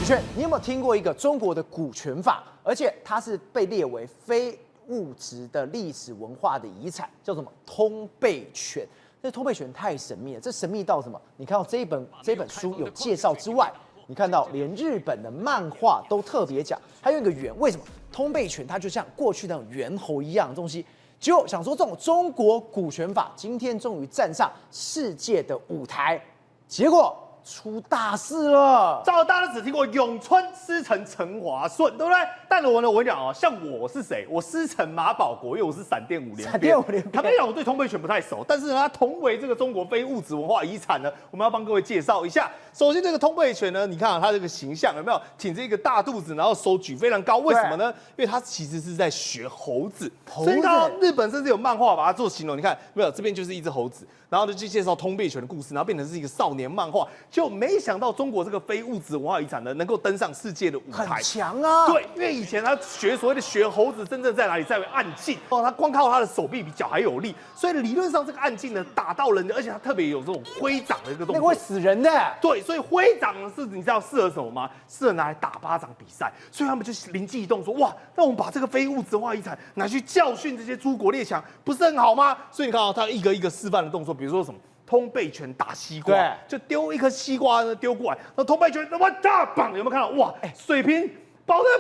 宇轩，你有没有听过一个中国的股权法？而且它是被列为非物质的历史文化的遗产，叫什么通背拳？这通背拳太神秘了，这神秘到什么？你看到这本书有介绍之外，你看到连日本的漫画都特别讲，它用一个圆，为什么？通背拳它就像过去那种猿猴一样的东西。结果想说这种中国股权法今天终于站上世界的舞台，结果出大事了。大家只听过咏春师承陈华顺，对不对？但是我跟你讲哦，像我是谁？我师承马保国，因为我是闪电五连鞭。闪电五连鞭。坦白讲，我对通背拳不太熟，但是呢，它同为这个中国非物质文化遗产呢，我们要帮各位介绍一下。首先，这个通背拳呢，你看啊，它这个形象有没有挺着一个大肚子，然后手举非常高？为什么呢？因为它其实是在学猴子。所以你看日本甚至有漫画把它做形容，你看没有？这边就是一只猴子，然后呢就介绍通背拳的故事，然后变成是一个少年漫画。就没想到中国这个非物质文化遗产呢，能够登上世界的舞台，很强啊！对，因为以前他所谓的学猴子，真正在哪里？在于暗劲哦，他光靠他的手臂比脚还有力，所以理论上这个暗劲呢打到人的，而且他特别有这种挥掌的一个动作，那个会死人的。对，所以挥掌是你知道适合什么吗？适合拿来打巴掌比赛，所以他们就灵机一动说，哇，那我们把这个非物质文化遗产拿去教训这些诸国列强，不是很好吗？所以你看到他一个一个示范的动作，比如说什么？通背拳打西瓜，对，就丢一颗西瓜呢丢过来，那通背拳哇大棒，有没有看到？哇，水瓶、保特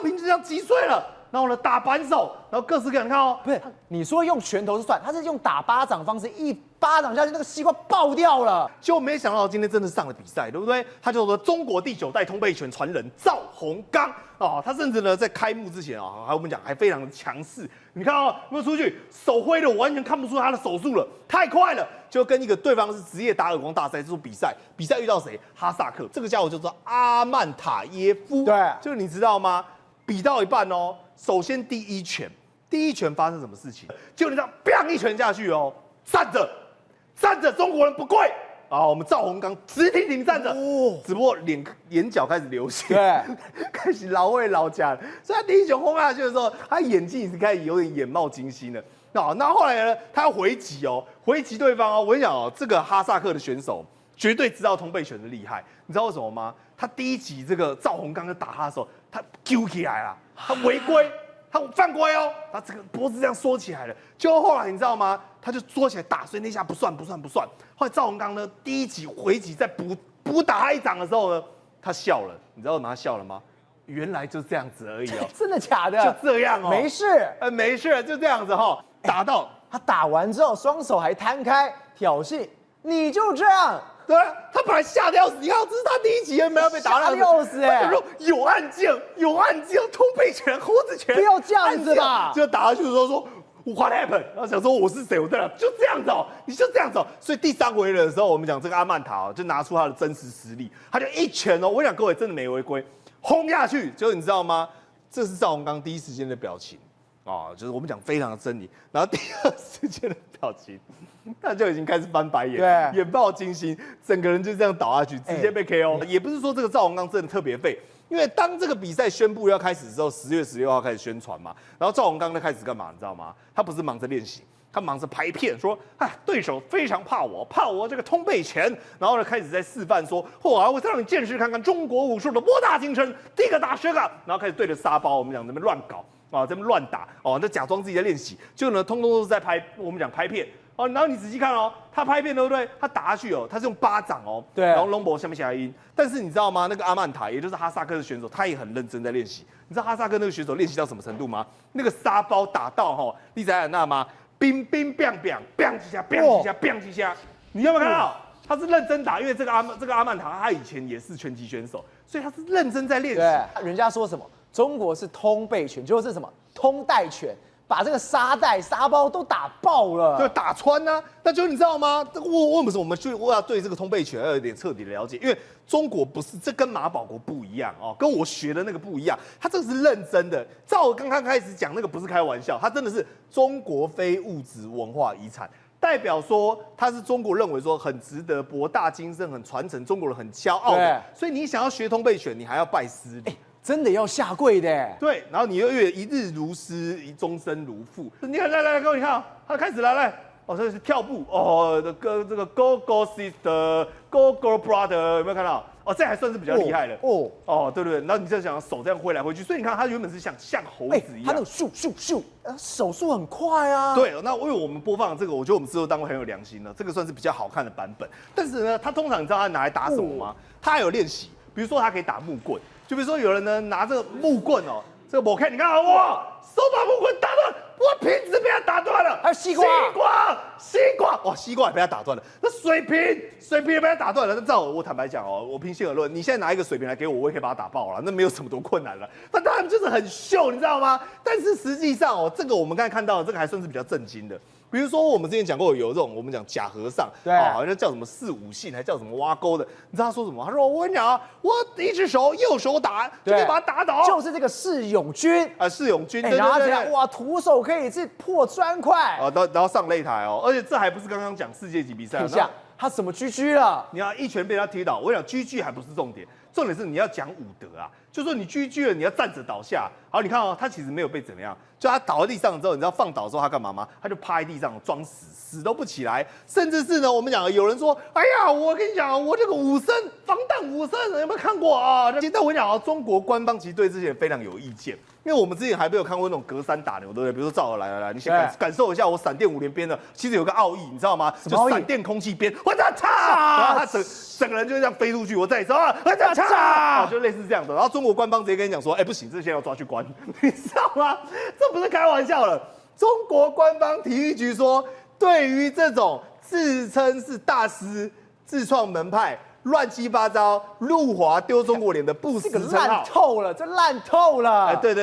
瓶就这样击碎了，然后呢打扳手，然后各式各样，你看哦，不是你说用拳头是算，他是用打巴掌方式，一巴掌下去，那个西瓜爆掉了。就没想到今天真的上了比赛，对不对？他叫做中国第9代通背拳传人赵宏刚哦，他甚至呢在开幕之前啊，还我们讲还非常的强势。你看哦，有没有出去手挥的，我完全看不出他的手速了，太快了。就跟一个对方是职业打耳光大赛这种比赛遇到谁？哈萨克，这个家伙叫做阿曼塔耶夫。对，就是你知道吗？比到一半哦，首先第一拳发生什么事情？就你知道，砰一拳下去哦，站着，中国人不跪啊！我们赵宏刚直挺站着，只不过眼角开始流血，对，开始老会老假了。所以他第一拳轰下去的时候，他眼睛已经开始有点眼冒金星了。那后来呢？他要回击对方哦。我跟你讲哦，这个哈萨克的选手绝对知道通背拳的厉害。你知道为什么吗？他第一集这个赵宏刚在打他的时候，他揪起来了，他违规，他犯规哦，他这个脖子这样缩起来了。就后来你知道吗？他就缩起来打，所以那下不算。后来赵宏刚呢，第一集回击在补打他一掌的时候呢，他笑了。你知道为什么他笑了吗？原来就这样子而已哦。真的假的？就这样哦，没事，没事，就这样子哈。打到他打完之后，双手还摊开挑衅，你就这样。对啊，他本来吓得要死，你看这是他第一集有没有被打到要死哎！他说有暗劲，通背拳、猴子拳，不要这样子吧。就打下去的时候说 What happened？ 然后想说我是谁？我在哪？就这样子哦，你就这样子哦。所以第3回合的时候，我们讲这个阿曼塔哦，就拿出他的真实实力，他就一拳哦，我想各位真的没违规，轰下去。结果你知道吗？这是赵宏刚第一时间的表情。哦，就是我们讲非常的狰狞，然后第2时间的表情，他就已经开始翻白眼，对，眼爆金星，整个人就这样倒下去，直接被 KO。也不是说这个赵宏刚真的特别废，因为当这个比赛宣布要开始的时候，10月16号开始宣传嘛，然后赵宏刚就开始干嘛？你知道吗？他不是忙着练习，他忙着拍片，说对手非常怕我这个通背拳，然后呢开始在示范说，我再让你见识看看中国武术的博大精深，第一个打10个，然后开始对着沙包，我们讲这边乱搞。啊，这边乱打哦，那假装自己在练习，就呢，通通都是在拍，我们讲拍片哦。然后你仔细看哦，他拍片对不对？他打下去哦，他是用巴掌哦，对，然后龙博下面下音。但是你知道吗？那个阿曼塔，也就是哈萨克的选手，他也很认真在练习。你知道哈萨克那个选手练习到什么程度吗？那个沙包打到哈，你知道吗？冰冰冰冰冰几下，冰几下，冰几下，你有没有看到？他是认真打，因为这个阿曼塔他以前也是拳击选手，所以他是认真在练习。对，人家说什么？中国是通背拳，结果是什么？通带拳，把这个沙袋、沙包都打爆了，对，打穿啊。那就你知道吗？为什么我要对这个通背拳要有点彻底的了解？因为中国不是，这跟马保国不一样哦，跟我学的那个不一样。他这个是认真的。照我刚刚开始讲那个不是开玩笑，他真的是中国非物质文化遗产。代表说他是中国认为说很值得博大精深、很传承，中国人很骄傲的。所以你想要学通背拳，你还要拜师礼。真的要下跪的。对，然后你又一日如师，终身如父。你看，来，各位，你看，他开始来，哦，这是跳步，哦，这个 Go Go Sister，Go Go Brother，有没有看到？哦，这还算是比较厉害的。哦，对不对？然后你再想手这样挥来挥去，所以你看它原本是像猴子一样，它那种咻咻咻，手速很快啊。对，那因为我们播放这个，我觉得我们制作单位很有良心的，这个算是比较好看的版本。但是呢，它通常你知道它拿来打什么吗？它还有练习，比如说它可以打木棍，就比如说有人呢拿这个木棍哦，这个我看你看哇，手把木棍打断，我瓶子被他打断了，还有西瓜，哇，西瓜也被他打断了，那水瓶也被他打断了。那照我坦白讲哦，我平心而论，你现在拿一个水瓶来给我，我也可以把它打爆了，那没有什么多困难了。那当然就是很秀，你知道吗？但是实际上哦，这个我们刚才看到的这个还算是比较震惊的。比如说我们之前讲过有这种我们讲假和尚，对，好像叫什么四五姓，还叫什么挖沟的，你知道他说什么？他说我跟你讲啊，我一只手右手打就可以把他打倒，就是这个释永军啊，释永军，然后这样哇，徒手可以是破砖块啊，然后上擂台哦，而且这还不是刚刚讲世界级比赛，他怎么GG了？你要一拳被他踢倒，我想GG还不是重点，重点是你要讲武德啊，就说你GG了，你要站着倒下。好，你看哦，他其实没有被怎么样，就他倒在地上之后，你知道放倒之后他干嘛吗？他就趴在地上装死，死都不起来，甚至是呢，我们讲有人说，哎呀，我跟你讲，我这个武僧防弹武僧有没有看过啊？现在我跟你讲啊，中国官方其实对这些人非常有意见。因为我们之前还没有看过那种隔山打牛，对不对？比如说赵尔来，你先感受一下我闪电五连鞭的，其实有个奥义，你知道吗？就闪电空气鞭，我操！然后他整个人就这样飞出去，我再一次啊，我操！就类似这样的。然后中国官方直接跟你讲说，哎，不行，这些要抓去关，你知道吗？这不是开玩笑了。中国官方体育局说，对于这种自称是大师、自创门派。乱七八糟，入华丢中国脸的不死称号，烂透了，这烂透了。哎，对，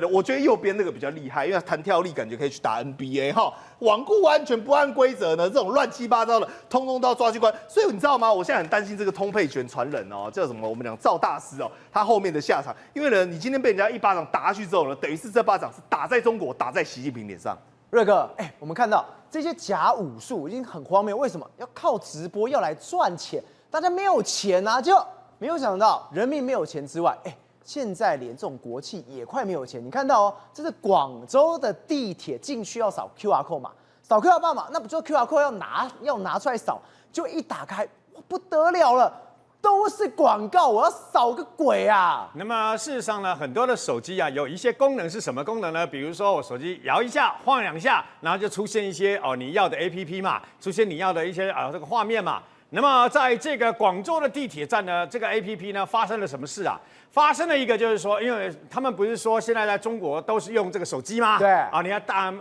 我觉得右边那个比较厉害，因为弹跳力感觉可以去打 NBA 哈，罔顾完全不按规则呢，这种乱七八糟的，通通都要抓去关。所以你知道吗？我现在很担心这个通配拳传人哦，叫什么？我们讲赵大师哦，他后面的下场，因为呢，你今天被人家一巴掌打下去之后呢，等于是这巴掌是打在中国，打在习近平脸上。瑞哥，我们看到这些假武术已经很荒谬，为什么要靠直播要来赚钱？大家没有钱啊，就没有想到人民没有钱之外，现在连这种国企也快没有钱。你看到哦，这是广州的地铁进去要扫 QR code 嘛，扫 QR code 嘛，那不就 QR code 要拿出来扫，就一打开，哇不得了了，都是广告，我要扫个鬼啊！那么事实上呢，很多的手机啊，有一些功能是什么功能呢？比如说我手机摇一下、晃两下，然后就出现一些你要的 APP 嘛，出现你要的一些这个画面嘛。那么在这个广州的地铁站呢，这个 APP 呢发生了什么事啊？发生了一个就是说，因为他们不是说现在在中国都是用这个手机吗？对啊，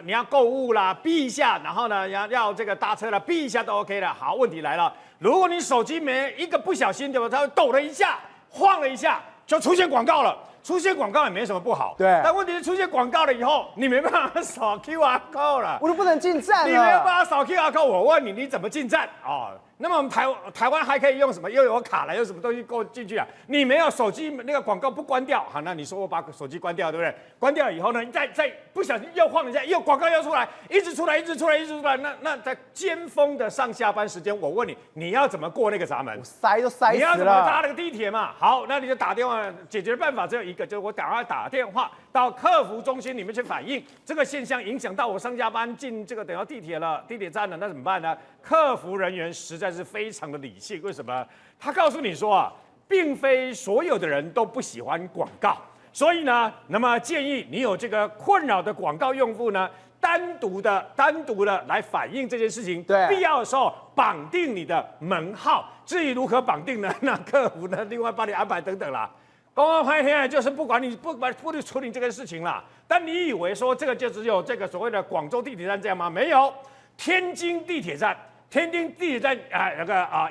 你要购物啦，避一下，然后呢要这个搭车啦，避一下都 OK 的。好，问题来了，如果你手机没一个不小心对吧，它抖了一下，晃了一下，就出现广告了。出现广告也没什么不好，对。但问题是出现广告了以后，你没办法扫 QR code 了，我都不能进站了。你没有办法扫 QR code，我问你，你怎么进站啊？那么我们台湾还可以用什么？又有卡了，有什么东西够进去啊？你没有手机那个广告不关掉，好，那你说我把手机关掉，对不对？关掉以后呢，你再不小心又晃一下，又广告又出来，一直出来。那在尖峰的上下班时间，我问你，你要怎么过那个闸门？塞都塞死了。你要怎么搭那个地铁嘛？好，那你就打电话，解决办法只有一个，就是我赶快打电话到客服中心里面去反映这个现象，影响到我上下班进这个等到地铁站了，那怎么办呢？客服人员实在是非常的理性，为什么？他告诉你说啊，并非所有的人都不喜欢广告，所以呢，那么建议你有这个困扰的广告用户呢，单独的来反映这件事情，对，必要的时候绑定你的门号。至于如何绑定呢？那客服呢，另外帮你安排等等啦。公安派现在就是不处理这个事情啦。但你以为说这个就只有这个所谓的广州地铁站这样吗？没有，天津地铁站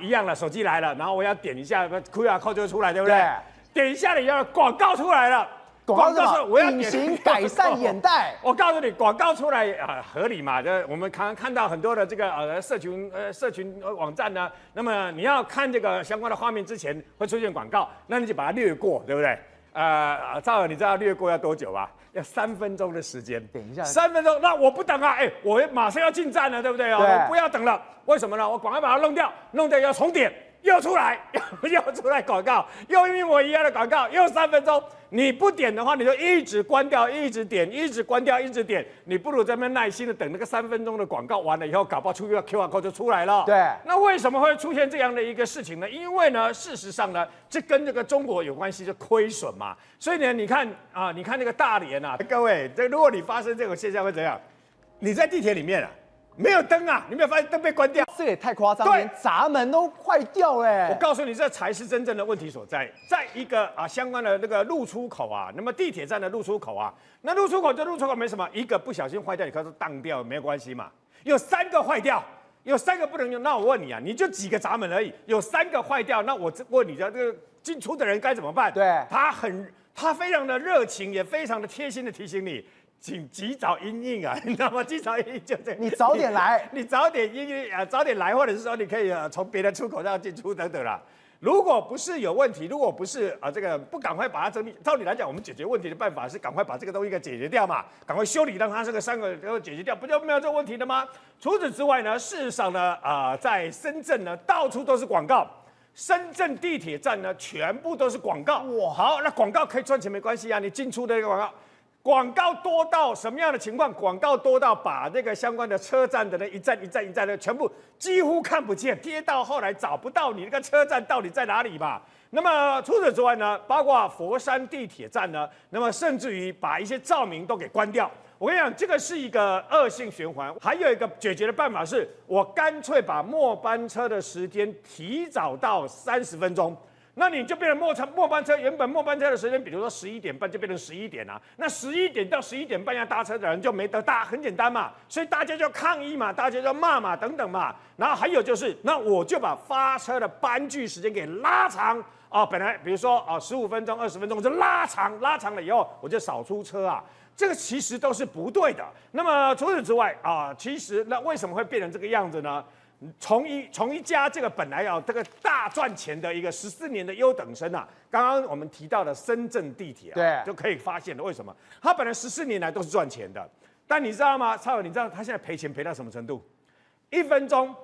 一样了，手机来了，然后我要点一下 QR code 就出来，对不对？点一下了以后，广告出来了。广告说我要隐形改善眼袋。我告诉你，广告出来合理嘛？我们看到很多的这个社群网站呢，那么你要看这个相关的画面之前会出现广告，那你就把它略过，对不对？赵尔，你知道略过要多久吧？要3分钟的时间。等一下，3分钟，那我不等啊！我马上要进站了，对不对？我不要等了。为什么呢？我赶快把它弄掉要重点。又出来，又出来广告，又一模一样的广告，又3分钟。你不点的话，你就一直关掉，一直点，一直关掉，一直点。你不如在那边耐心的等那个3分钟的广告完了以后，搞不好出一个 QR code 就出来了。对。那为什么会出现这样的一个事情呢？因为呢，事实上呢，这跟这个中国有关系，就亏损嘛。所以呢，你看啊，你看那个大连啊，各位，如果你发生这种现象会怎样？你在地铁里面啊。没有灯啊！你没有发现灯被关掉？这个也太夸张，对连闸门都坏掉嘞！我告诉你，这才是真正的问题所在。在一个相关的那个入出口啊，那么地铁站的入出口啊，那入出口没什么，一个不小心坏掉，你可以说当掉没有关系嘛。有3个坏掉，有3个不能用，那我问你啊，你就几个闸门而已，有3个坏掉，那我问你的这个进出的人该怎么办？对，他非常的热情，也非常的贴心的提醒你。请及早因应啊，你知道吗？及早因应就这，你早点来，你早点因应啊，早点来，或者是说你可以从别的出口让进出等等啦。如果不是有问题，如果不是这个不赶快把它整理，照理来讲，我们解决问题的办法是赶快把这个东西给解决掉嘛，赶快修理，让它这个3个都解决掉，不就没有这个问题了吗？除此之外呢，事实上呢，在深圳呢，到处都是广告。深圳地铁站呢，全部都是广告。哇，好，那广告可以赚钱没关系啊，你进出的一个广告。广告多到什么样的情况？广告多到把那个相关的车站的那一站的全部几乎看不见，贴到后来找不到你那个车站到底在哪里嘛。那么除此之外呢，包括佛山地铁站呢，那么甚至于把一些照明都给关掉。我跟你讲，这个是一个恶性循环。还有一个解决的办法是，我干脆把末班车的时间提早到30分钟。那你就变成末班车，原本末班车的时间，比如说11点半就变成11点啊。那11点到11点半要搭车的人就没得搭，很简单嘛。所以大家就抗议嘛，大家就骂嘛，等等嘛。然后还有就是，那我就把发车的班距时间给拉长啊。本来比如说15分钟、20分钟，我就拉长了以后，我就少出车啊。这个其实都是不对的。那么除此之外其实那为什么会变成这个样子呢？从一家这个本来这个大赚钱的一个14年的优等生啊，刚刚我们提到的深圳地铁对，就可以发现了为什么他本来14年来都是赚钱的，但你知道吗？超友，你知道他现在赔钱赔到什么程度？1分钟，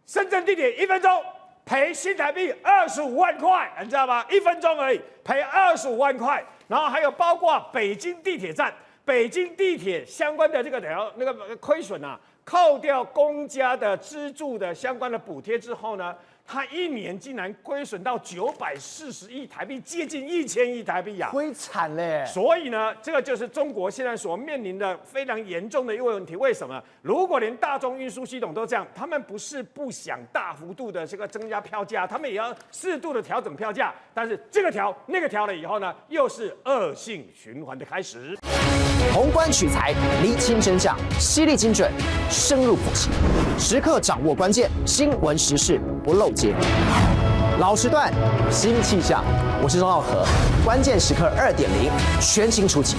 深圳地铁1分钟赔新台币25万块，你知道吗？1分钟而已赔25万块，然后还有包括北京地铁站、北京地铁相关的这个那个亏损啊。扣掉公家的资助的相关的补贴之后呢，它1年竟然亏损到940亿台币，接近1000亿台币呀，亏惨嘞！所以呢，这个就是中国现在所面临的非常严重的一个问题。为什么？如果连大众运输系统都这样，他们不是不想大幅度的这个增加票价，他们也要适度的调整票价，但是这个调那个调了以后呢，又是恶性循环的开始。宏观取材，厘清真相，犀利精准，深入剖析，时刻掌握关键新闻时事，不漏接。老时段，新气象，我是钟浩和，关键时刻2.0，全新出击。